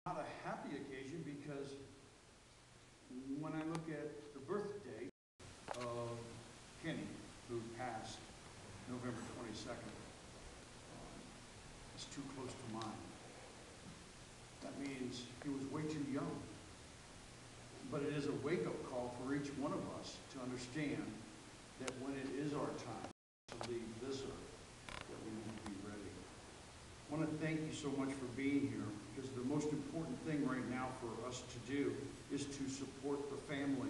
Not a happy occasion because when I look at the birthday of Kenny, who passed November 22nd, it's too close to mine. That means he was way too young. But it is a wake-up call for each one of us to understand that when it is our time to leave this earth, that we need to be ready. I want to thank you so much for being here, because the most important thing right now for us to do is to support the family.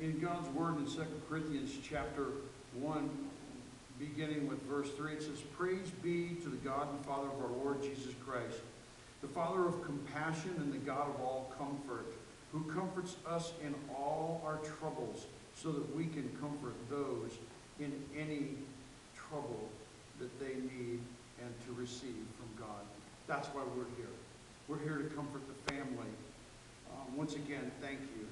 In God's Word in 2 Corinthians chapter 1, beginning with verse 3, it says, "Praise be to the God and Father of our Lord Jesus Christ, the Father of compassion and the God of all comfort, who comforts us in all our troubles, so that we can comfort those in any trouble that they need and to receive from God." That's why we're here. We're here to comfort the family. Once again, thank you.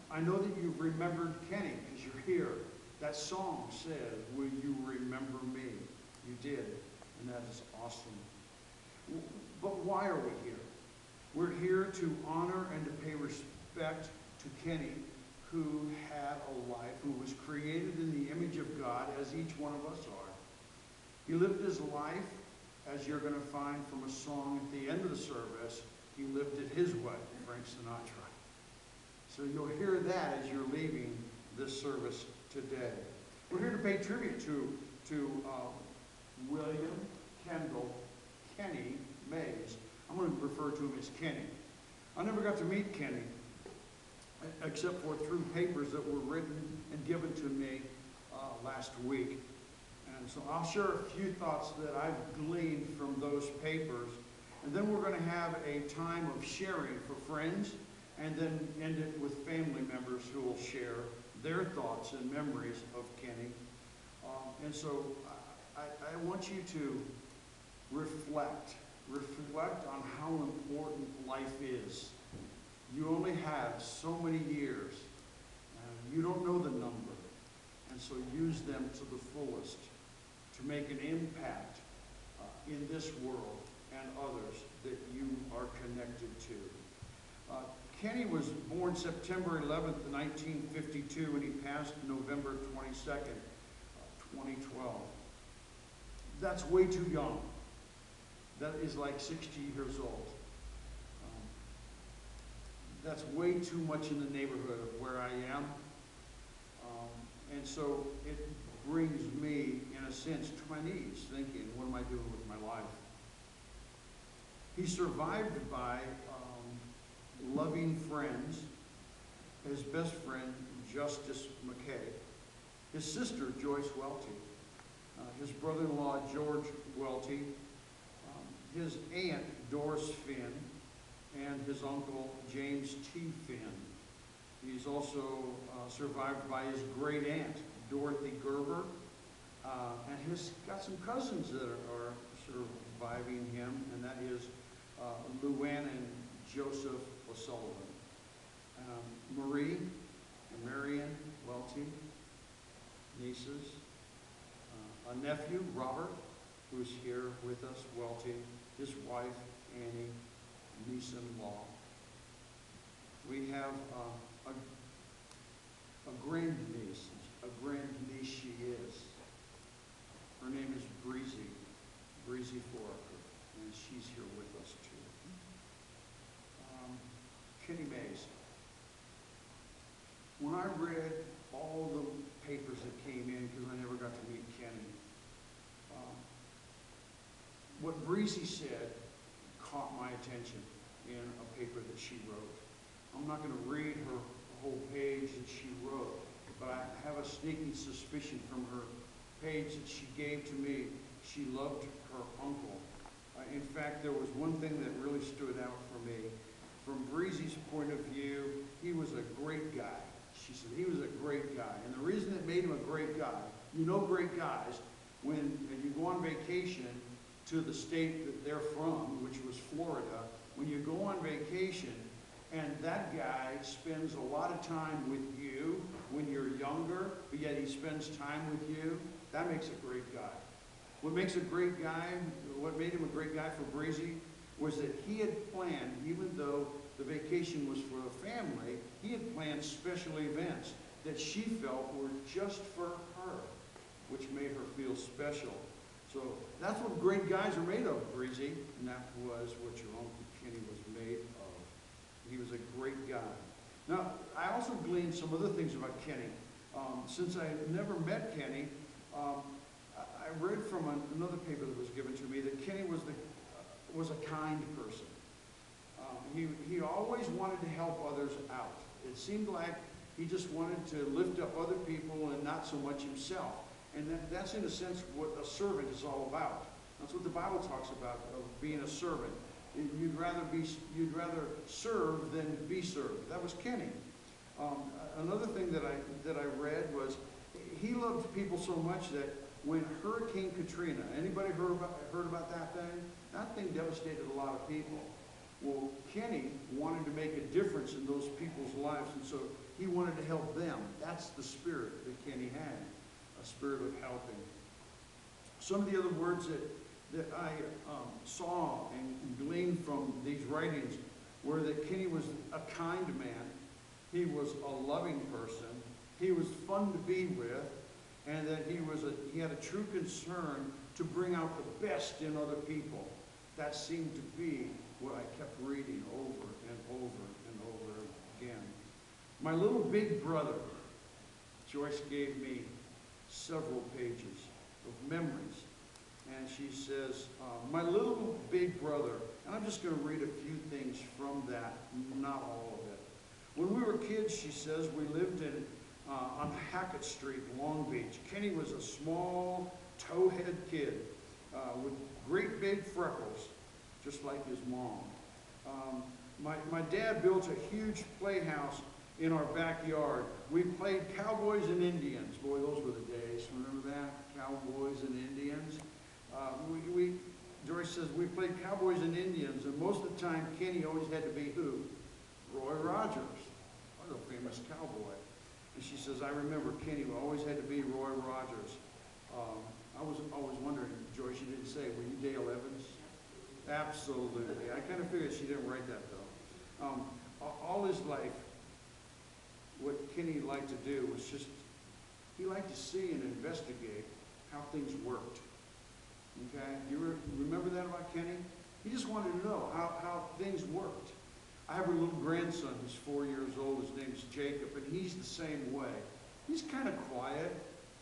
I know that you've remembered Kenny because you're here. That song said, "Will you remember me?" You did, and that is awesome. But why are we here? We're here to honor and to pay respect to Kenny, who had a life, who was created in the image of God, as each one of us are. He lived his life, as you're going to find from a song at the end of the service. He lived it his way, Frank Sinatra. So you'll hear that as you're leaving this service today. We're here to pay tribute to William Kendal Kenny Mayes. I'm going to refer to him as Kenny. I never got to meet Kenny, except for through papers that were written and given to me last week. And so I'll share a few thoughts that I've gleaned from those papers. And then we're going to have a time of sharing for friends, and then end it with family members who will share their thoughts and memories of Kenny. And so I want you to reflect on how important life is. You only have so many years, and you don't know the number, and so use them to the fullest to make an impact in this world and others that you are connected to. Kenny was born September 11th, 1952, and he passed November 22nd, 2012. That's way too young. That is like 60 years old. That's way too much in the neighborhood of where I am. And so it brings me, in a sense, to my knees, thinking, what am I doing with my life? He's survived by loving friends, his best friend, Justice McKay, his sister, Joyce Welty, his brother-in-law, George Welty, his aunt, Doris Finn, and his uncle, James T. Finn. He's also survived by his great aunt, Dorothy Gerber, and he's got some cousins that are surviving him, and that is Luann and Joseph O'Sullivan. Marie and Marion Welty, nieces. A nephew, Robert, who's here with us, Welty, his wife, Annie, niece-in-law. We have a grandniece, she is. Her name is Breezy Foraker, and she's here with us too. Kenny Mayes. When I read all the papers that came in, because I never got to meet Kenny, what Breezy said caught my attention in a paper that she wrote. I'm not going to read her whole page that she wrote, but I have a sneaking suspicion from her page that she gave to me. She loved her uncle. In fact, there was one thing that really stood out for me. From Breezy's point of view, he was a great guy. She said he was a great guy. And the reason it made him a great guy, you know great guys, when you go on vacation to the state that they're from, which was Florida, when you go on vacation and that guy spends a lot of time with you when you're younger, but yet he spends time with you, that makes a great guy. What makes a great guy, what made him a great guy for Breezy was that he had planned, even though the vacation was for the family, he had planned special events that she felt were just for her, which made her feel special. So that's what great guys are made of, Breezy, and that was what your Uncle Kenny was made of. He was a great guy. Now, I also gleaned some other things about Kenny. Since I never met Kenny, I read from another paper that was given to me that Kenny was a kind person. He always wanted to help others out. It seemed like he just wanted to lift up other people and not so much himself. And that's in a sense what a servant is all about. That's what the Bible talks about, of being a servant. You'd rather serve than be served. That was Kenny. Another thing that I read was he loved people so much that when Hurricane Katrina, anybody heard about that thing? That thing devastated a lot of people. Well, Kenny wanted to make a difference in those people's lives, and so he wanted to help them. That's the spirit that Kenny had, a spirit of helping. Some of the other words that I saw and gleaned from these writings were that Kenny was a kind man, he was a loving person, he was fun to be with, and that he had a true concern to bring out the best in other people. That seemed to be what I kept reading over and over and over again. My little big brother, Joyce gave me several pages of memories. And she says, my little big brother, and I'm just going to read a few things from that, not all of it. When we were kids, she says, we lived on Hackett Street, Long Beach. Kenny was a small, towhead kid with great big freckles, just like his mom. My dad built a huge playhouse in our backyard. We played cowboys and Indians. Boy, those were the days. Remember that? Cowboys and Indians. Joyce says, we played cowboys and Indians, and most of the time, Kenny always had to be who? Roy Rogers, what a famous cowboy. And she says, I remember Kenny always had to be Roy Rogers. I was always wondering, Joyce, you didn't say, were you Dale Evans? Absolutely. I kind of figured she didn't write that, though. All his life, what Kenny liked to do was just, he liked to see and investigate how things worked. Okay? You remember that about Kenny? He just wanted to know how things worked. I have a little grandson who's 4 years old. His name's Jacob, and he's the same way. He's kind of quiet,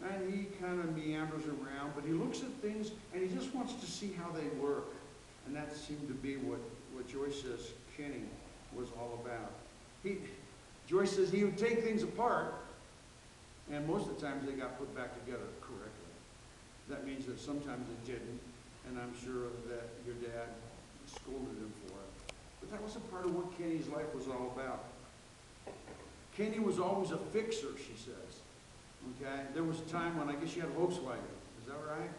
and he kind of meanders around, but he looks at things, and he just wants to see how they work. And that seemed to be what Joyce says Kenny was all about. Joyce says he would take things apart, and most of the times they got put back together correctly. That means that sometimes it didn't, and I'm sure that your dad scolded him for it. But that was a part of what Kenny's life was all about. Kenny was always a fixer, she says. Okay? There was a time when I guess you had a Volkswagen. Is that right?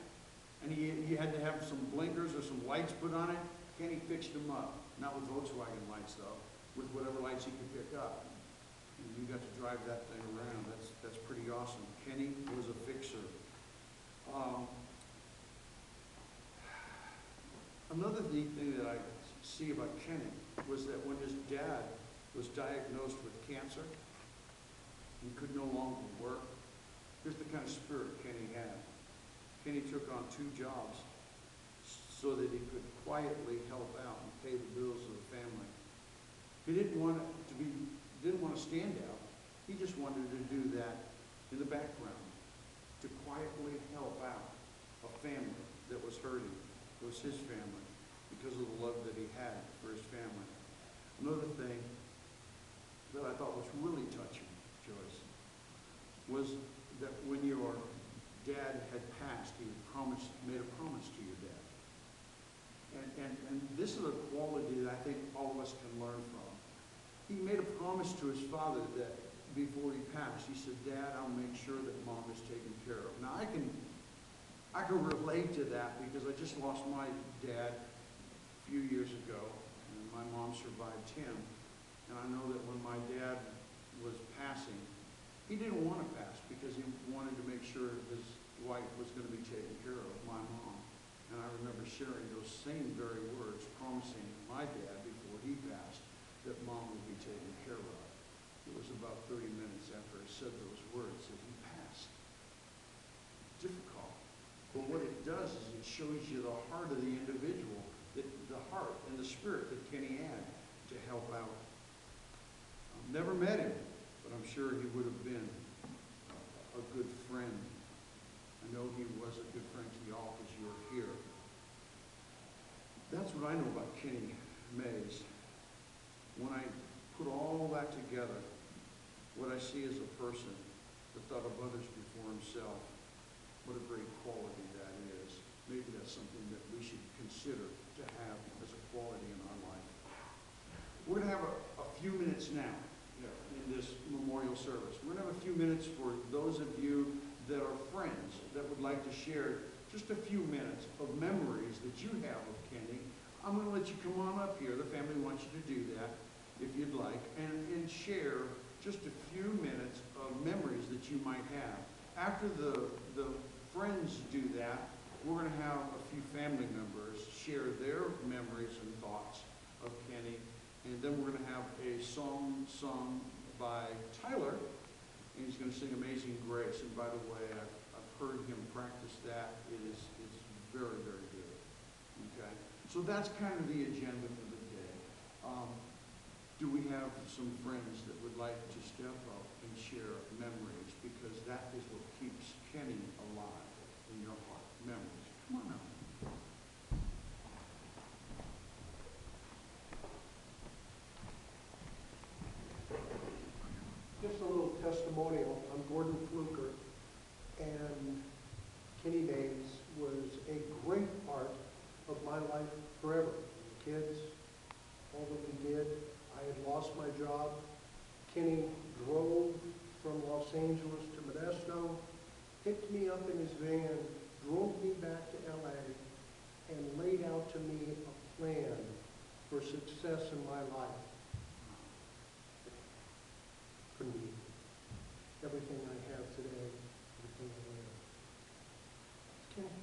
And he had to have some blinkers or some lights put on it. Kenny fixed them up. Not with Volkswagen lights, though. With whatever lights he could pick up. And you got to drive that thing around. That's pretty awesome. Kenny was a fixer. Another neat thing that I see about Kenny was that when his dad was diagnosed with cancer, he could no longer work. Here's the kind of spirit Kenny had. Kenny took on 2 jobs so that he could quietly help out and pay the bills of the family. He didn't want to stand out. He just wanted to do that in the background, to quietly help out a family that was hurting. It was his family because of the love that he had for his family. Another thing that I thought was really touching, Joyce, was that when your dad had passed, he made a promise to your dad. And this is a quality that I think all of us can learn from. He made a promise to his father that before he passed, he said, Dad, I'll make sure that Mom is taken care of. Now, I can relate to that because I just lost my dad a few years ago, and my mom survived him. And I know that when my dad was passing, he didn't want to pass because he wanted to make sure his wife was going to be taken care of, my mom. And And I remember sharing those same very words, promising my dad before he passed that Mom would be taken care of. It was about 30 minutes after I said those words that he passed. Difficult. But what it does is it shows you the heart of the individual, the heart and the spirit that Kenny had to help out. I've never met him, but I'm sure he would have been a good friend. I know he was a good friend to y'all because you're here. That's what I know about Kenny Mayes. When I put all that together, what I see is a person that thought of others before himself. What a great quality that is. Maybe that's something that we should consider to have as a quality in our life. We're going to have a few minutes now in this memorial service. We're going to have a few minutes for those of you that are friends that would like to share just a few minutes of memories that you have of Kenny. I'm going to let you come on up here. The family wants you to do that if you'd like, and share just a few minutes of memories that you might have. After the friends do that, we're going to have a few family members share their memories and thoughts of Kenny, and then we're going to have a song sung by Tyler, and he's going to sing Amazing Grace. And by the way, I've heard him practice that. It's very, very good. Okay? So that's kind of the agenda for the day. Do we have some friends that would like to step up and share memories? Because that is what keeps Kenny alive in your heart. Memories. Come on up. Just a little testimonial. I'm Gordon Fluker, and Kenny Mayes was a great part of my life forever. The kids, all that we did. I had lost my job. Kenny drove from Los Angeles to Modesto, picked me up in his van, drove me back to LA, and laid out to me a plan for success in my life. For me, everything I have today, everything I am. Kenny,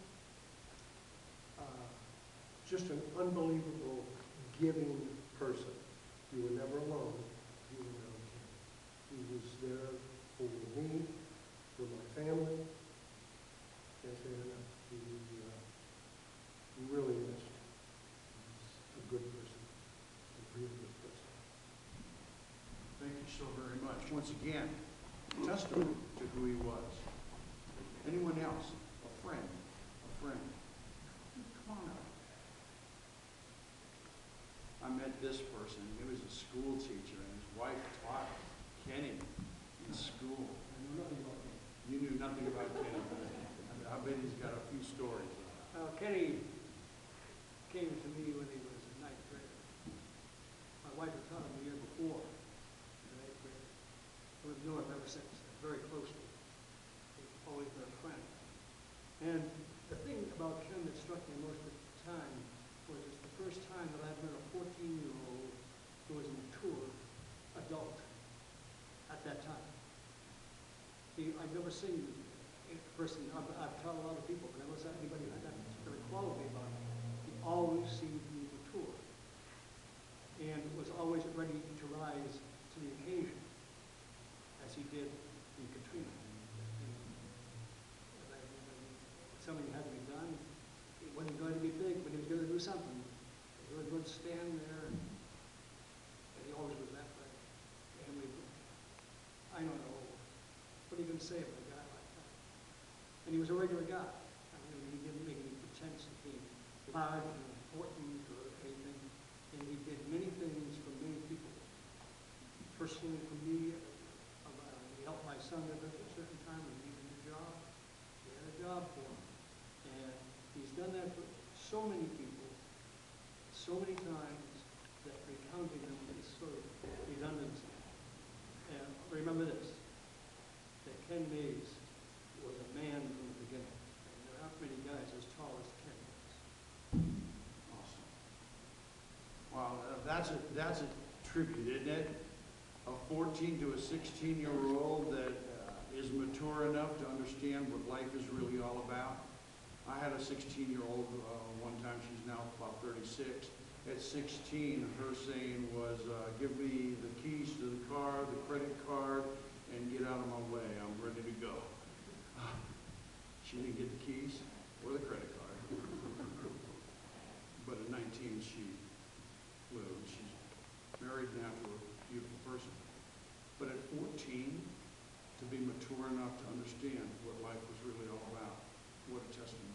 just an unbelievable giving person. You were never alone. You were around him. He was there for me, for my family. Can't say it enough. He really is. He's a good person. A real good person. Thank you so very much. Once again, testament to who he was. Anyone else? A friend? A friend? Come on up. I met this person. He was a school teacher, and his wife taught Kenny in school. I knew nothing about him. You knew nothing about Kenny. I bet he's got a few stories. Kenny came to me when he was a ninth grader. My wife had taught him the year before, in eighth grade. We've known him ever since, very closely. He's always been a friend. And the thing about Ken that struck me most at the time was it's the first time that I've met a 14-year-old who was a mature adult at that time. I've never seen a person, I've taught a lot of people, but I never saw anybody with that particular quality about him. He always seemed to be mature and was always ready to rise to the occasion, as he did in Katrina. And something had to be done. It wasn't going to be big, but he was going to do something. He was going to stand there, and he always was that way. And I don't know, what are you going to say about a guy like that? And he was a regular guy. I mean, he didn't make any pretense of being large and important or anything. And he did many things for many people. Personally, for me, he helped my son at a certain time when he needed a job. He had a job for him. And he's done that for so many people, so many times, that recounting them is sort of redundancy. And remember this, that Ken Mayes was a man from the beginning. And there aren't many guys as tall as Ken was. Awesome. Wow, that's a tribute, isn't it? A 14 to a 16-year-old that is mature enough to understand what life is really all about. I had a 16-year-old one time, she's now about 36. At 16, her saying was, give me the keys to the car, the credit card, and get out of my way. I'm ready to go. She didn't get the keys or the credit card. But at 19, she flew. She's married now to a beautiful person. But at 14, to be mature enough to understand what life was really all about. What a testimony.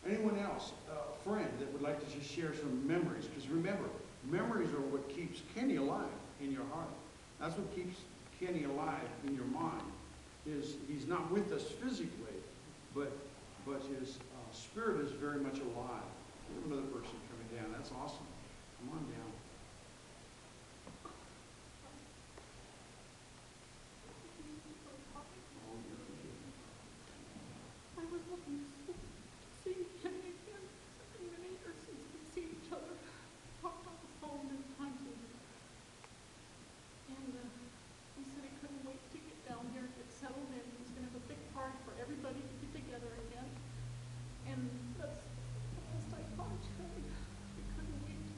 Anyone else, a friend that would like to just share some memories? Because remember, memories are what keeps Kenny alive in your heart. That's what keeps Kenny alive in your mind. He's not with us physically, but his spirit is very much alive. We have another person coming down. That's awesome. Come on down. I was looking to see Kenny again. It's been many years since we've seen each other. Talked on the phone many times. And he said he couldn't wait to get down here and get settled in. He was going to have a big party for everybody to get together again. And that's the best I thought, really. We couldn't wait.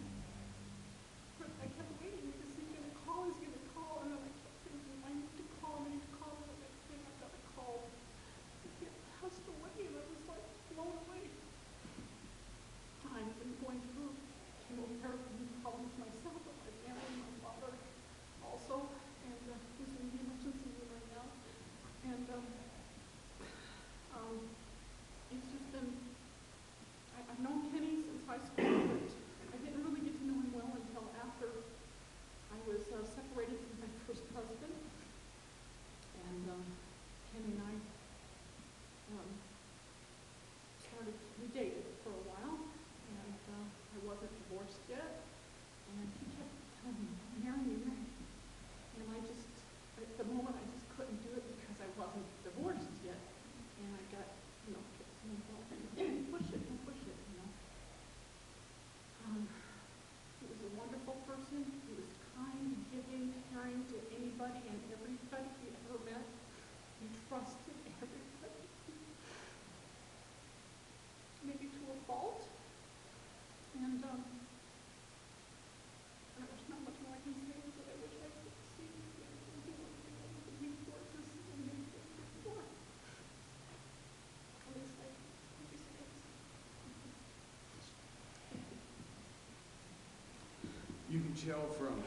But I kept waiting because he's going to call, he's going to call. And then I kept thinking, I need to call him, I need to call him. And the next thing I got a call. He had passed away, and I was like blown away. I've been going through chemotherapy problems myself, but my family, my father also, and who's in the emergency room right now. And it's just been, I've known Kenny since high school, but I didn't really get to know him well until after I was separated from my first husband. And Kenny and I we dated for a while, and I wasn't divorced yet, and he kept telling me, marry me, marry me. And I just, at the moment, I just couldn't do it because I wasn't divorced yet. And I got, kept saying, well, push it, He was a wonderful person. He was kind, giving, caring to anybody and everybody he ever met. He trusted everybody. Maybe to a fault. And there's not much more I can say, but I wish I could see him again and do everything that he worked to see him before. At least I just can't say. You can tell from